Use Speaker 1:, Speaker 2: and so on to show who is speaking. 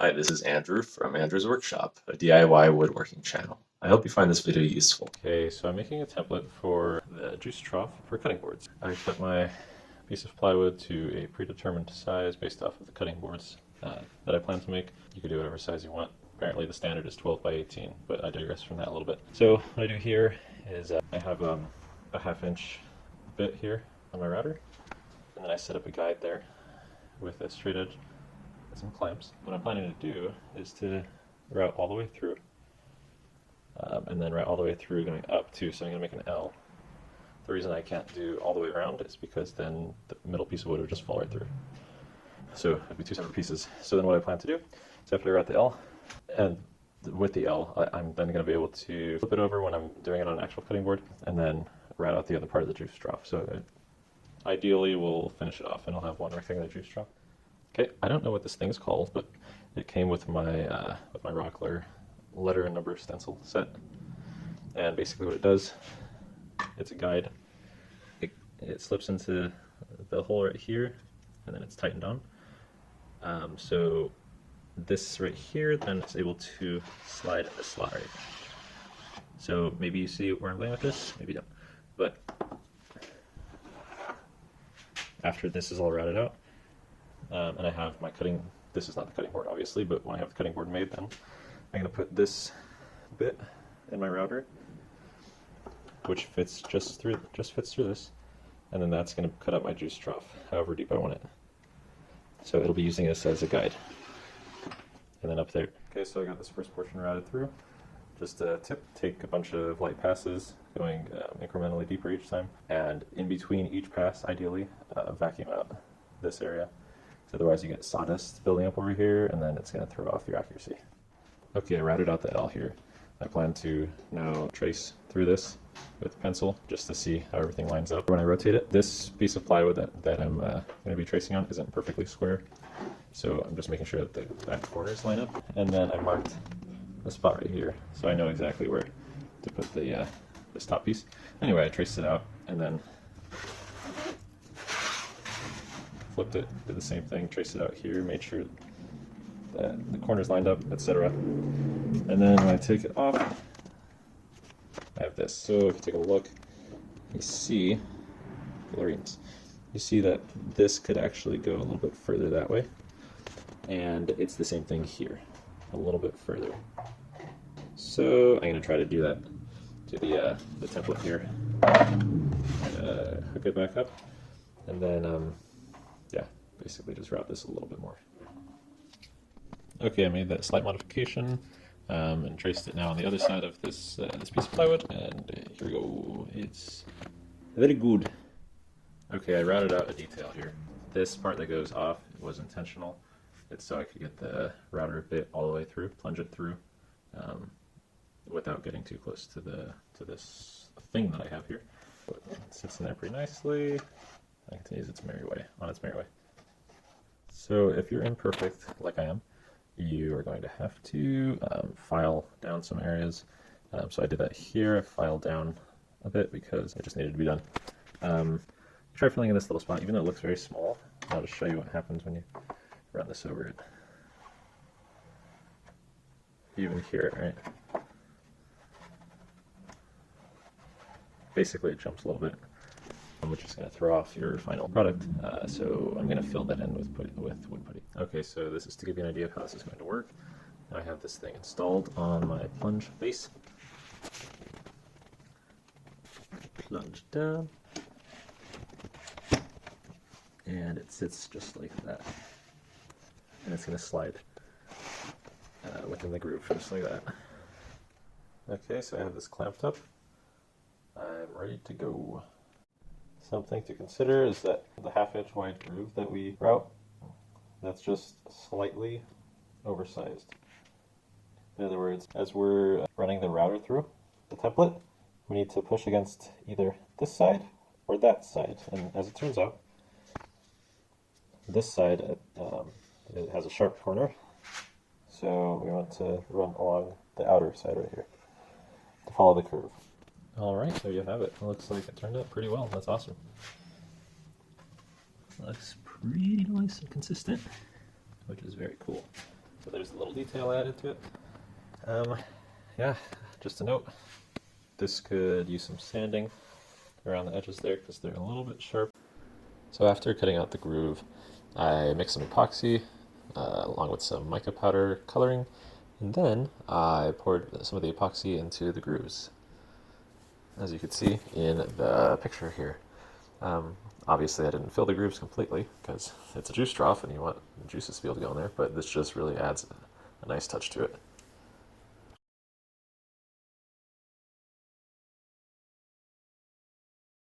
Speaker 1: Hi, this is Andrew from Andrew's Workshop, a DIY woodworking channel. I hope you find this video useful. Okay, so I'm making a template for the juice trough for cutting boards. I cut my piece of plywood to a predetermined size based off of the cutting boards that I plan to make. You can do whatever size you want. Apparently the standard is 12 by 18, but I digress from that a little bit. So what I do here is I have a 1/2 inch bit here on my router, and then I set up a guide there with a straight edge and some clamps. What I'm planning to do is to route all the way through, and then route all the way through going up too, so I'm going to make an L. The reason I can't do all the way around is because then the middle piece of wood would just fall right through. So it'd be two separate pieces. So then what I plan to do is after I route the L, and with the L, I'm then going to be able to flip it over when I'm doing it on an actual cutting board, and then route out the other part of the juice trough. So ideally we'll finish it off and I'll have one rectangular juice trough. Okay, I don't know what this thing is called, but it came with my Rockler letter and number stencil set. And basically what it does, it's a guide. It slips into the hole right here, and then it's tightened on. So this right here then is able to slide in this slot right. So maybe you see where I'm going with this, maybe you don't. But after this is all routed out, and I have my cutting, this is not the cutting board obviously, but when I have the cutting board made, then I'm going to put this bit in my router, which fits just fits through this, and then that's going to cut out my juice trough however deep I want it. So it'll be using this as a guide. And then up there. Okay, so I got this first portion routed through. Just a tip, take a bunch of light passes, going incrementally deeper each time, and in between each pass, ideally, vacuum out this area. So otherwise you get sawdust building up over here, and then it's going to throw off your accuracy. Okay, I routed out the L here. I plan to now trace through this with a pencil just to see how everything lines up. When I rotate it, this piece of plywood that I'm going to be tracing on isn't perfectly square. So I'm just making sure that the back corners line up. And then I marked a spot right here, so I know exactly where to put the this top piece. Anyway, I traced it out and then flipped it, did the same thing, traced it out here, made sure that the corners lined up, etc. And then when I take it off, I have this. So if you take a look, you see, you see that this could actually go a little bit further that way. And it's the same thing here, a little bit further. So I'm going to try to do that to the template here. Hook it back up, and then yeah, basically just route this a little bit more. Okay, I made that slight modification and traced it now on the other side of this this piece of plywood, and here we go. It's very good. Okay, I routed out a detail here. This part that goes off was intentional. It's so I could get the router bit all the way through, plunge it through, without getting too close to this thing that I have here. But it sits in there pretty nicely. I can use its merry way, on its merry way. So if you're imperfect, like I am, you are going to have to file down some areas. So I did that here. I filed down a bit because it just needed to be done. Try filling in this little spot, even though it looks very small. I'll just show you what happens when you run this over it. You even hear it, right? Basically, it jumps a little bit, which is going to throw off your final product. So I'm going to fill that in with wood putty. Okay, so this is to give you an idea of how this is going to work. I have this thing installed on my plunge base. Plunge down. And it sits just like that. And it's going to slide within the groove, just like that. Okay, so I have this clamped up. I'm ready to go. Something to consider is that the 1/2 inch wide groove that we route, that's just slightly oversized. In other words, as we're running the router through the template, we need to push against either this side or that side. And as it turns out, this side it has a sharp corner, so we want to run along the outer side right here to follow the curve. Alright, there you have it. It looks like it turned out pretty well. That's awesome. Looks pretty nice and consistent, which is very cool. So there's a little detail added to it. Yeah, just a note. This could use some sanding around the edges there because they're a little bit sharp. So after cutting out the groove, I mixed some epoxy along with some mica powder coloring, and then I poured some of the epoxy into the grooves, as you can see in the picture here. Obviously I didn't fill the grooves completely because it's a juice trough and you want the juices to be able to go in there, but this just really adds a nice touch to it.